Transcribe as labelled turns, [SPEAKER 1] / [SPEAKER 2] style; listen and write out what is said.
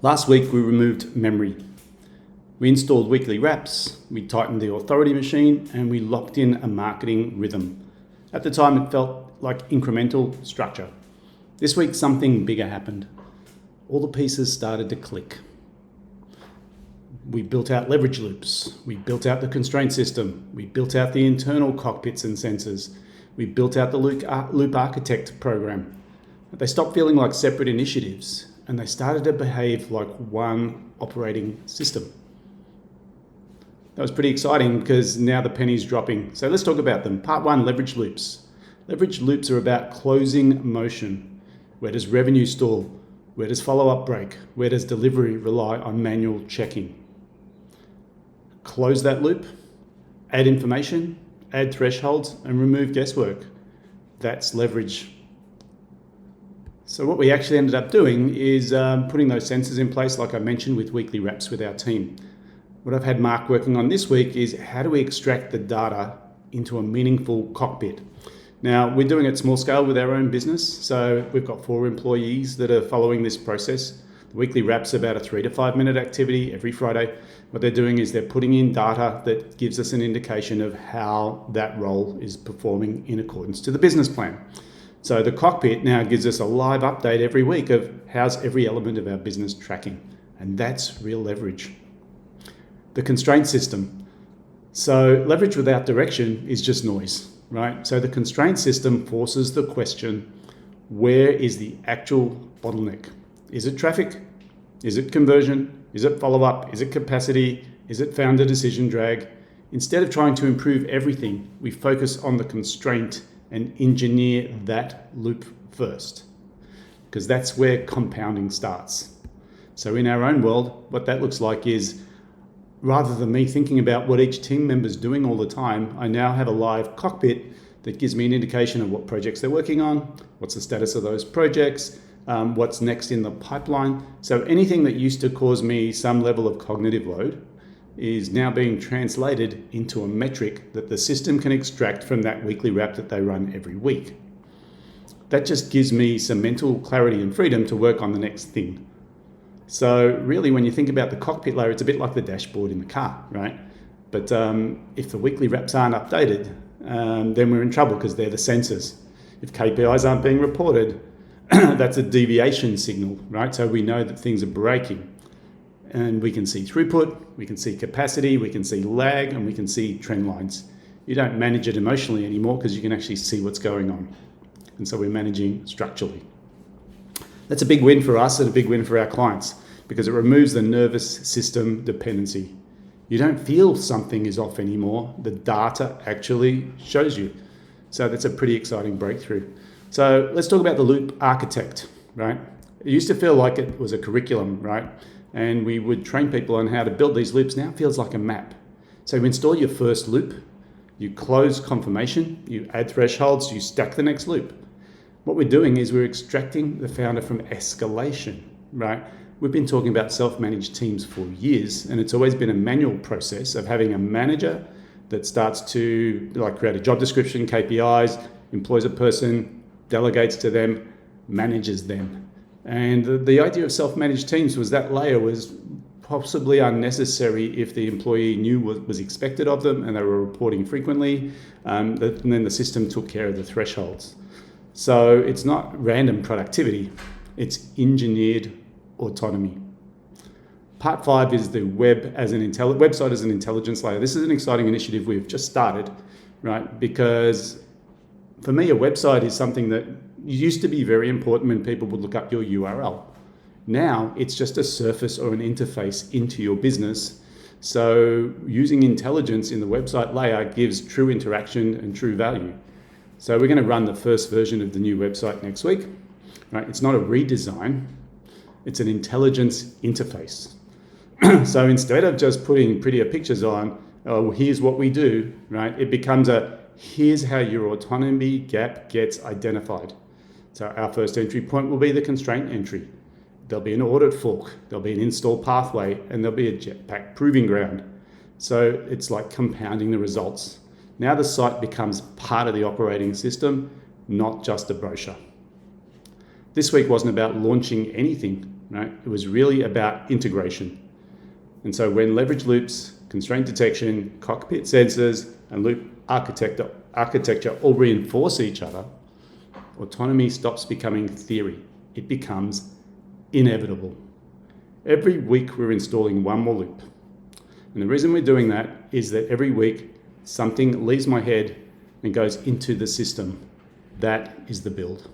[SPEAKER 1] Last week we removed memory. We installed weekly wraps, we tightened the authority machine, and we locked in a marketing rhythm. At the time it felt like incremental structure. This week something bigger happened. All the pieces started to click. We built out leverage loops, we built out the constraint system, we built out the internal cockpits and sensors, we built out the loop architect program. They stopped feeling like separate initiatives and they started to behave like one operating system. That was pretty exciting because now the penny's dropping. So let's talk about them. Part one, leverage loops. Leverage loops are about closing motion. Where does revenue stall? Where does follow-up break? Where does delivery rely on manual checking? Close that loop, add information, add thresholds, and remove guesswork. That's leverage. So what we actually ended up doing is putting those sensors in place, like I mentioned, with weekly wraps with our team. What I've had Mark working on this week is how do we extract the data into a meaningful cockpit. Now, we're doing it small scale with our own business. So we've got 4 employees that are following this process. The weekly wrap's about a 3 to 5 minute activity every Friday. What they're doing is they're putting in data that gives us an indication of how that role is performing in accordance to the business plan. So the cockpit now gives us a live update every week of how's every element of our business tracking. And that's real leverage. The constraint system. So leverage without direction is just noise, right? So the constraint system forces the question, where is the actual bottleneck? Is it traffic? Is it conversion? Is it follow-up? Is it capacity? Is it founder decision drag? Instead of trying to improve everything, we focus on the constraint and engineer that loop first, because that's where compounding starts. So in our own world, what that looks like is, rather than me thinking about what each team member's doing all the time, I now have a live cockpit that gives me an indication of what projects they're working on, what's the status of those projects, what's next in the pipeline. So anything that used to cause me some level of cognitive load is now being translated into a metric that the system can extract from that weekly wrap that they run every week. That just gives me some mental clarity and freedom to work on the next thing. So really, when you think about the cockpit layer, it's a bit like the dashboard in the car, right? But if the weekly wraps aren't updated, then we're in trouble because they're the sensors. If KPIs aren't being reported, that's a deviation signal, right? So we know that things are breaking. And we can see throughput, we can see capacity, we can see lag, and we can see trend lines. You don't manage it emotionally anymore because you can actually see what's going on. And so we're managing structurally. That's a big win for us and a big win for our clients because it removes the nervous system dependency. You don't feel something is off anymore. The data actually shows you. So that's a pretty exciting breakthrough. So let's talk about the loop architect, right? It used to feel like it was a curriculum, right? And we would train people on how to build these loops. Now it feels like a map. So you install your first loop, you close confirmation, you add thresholds, you stack the next loop. What we're doing is we're extracting the founder from escalation, right? We've been talking about self-managed teams for years, and it's always been a manual process of having a manager that starts to create a job description, KPIs, employs a person, delegates to them, manages them. And the idea of self-managed teams was that layer was possibly unnecessary if the employee knew what was expected of them and they were reporting frequently, and then the system took care of the thresholds. So it's not random productivity, it's engineered autonomy. Part 5 is the website as an intelligence layer. This is an exciting initiative we've just started, right? Because for me, a website is something that used to be very important when people would look up your URL. Now it's just a surface or an interface into your business. So using intelligence in the website layer gives true interaction and true value. So we're going to run the first version of the new website next week. Right? It's not a redesign, it's an intelligence interface. So instead of just putting prettier pictures on, oh, here's what we do, right? It becomes here's how your autonomy gap gets identified. So our first entry point will be the constraint entry. There'll be an audit fork, there'll be an install pathway, and there'll be a jetpack proving ground. So it's like compounding the results. Now the site becomes part of the operating system, not just a brochure. This week wasn't about launching anything. right? It was really about integration. And so when leverage loops, constraint detection, cockpit sensors, and loop architecture all reinforce each other, autonomy stops becoming theory. It becomes inevitable. Every week we're installing one more loop. And the reason we're doing that is that every week something leaves my head and goes into the system. That is the build.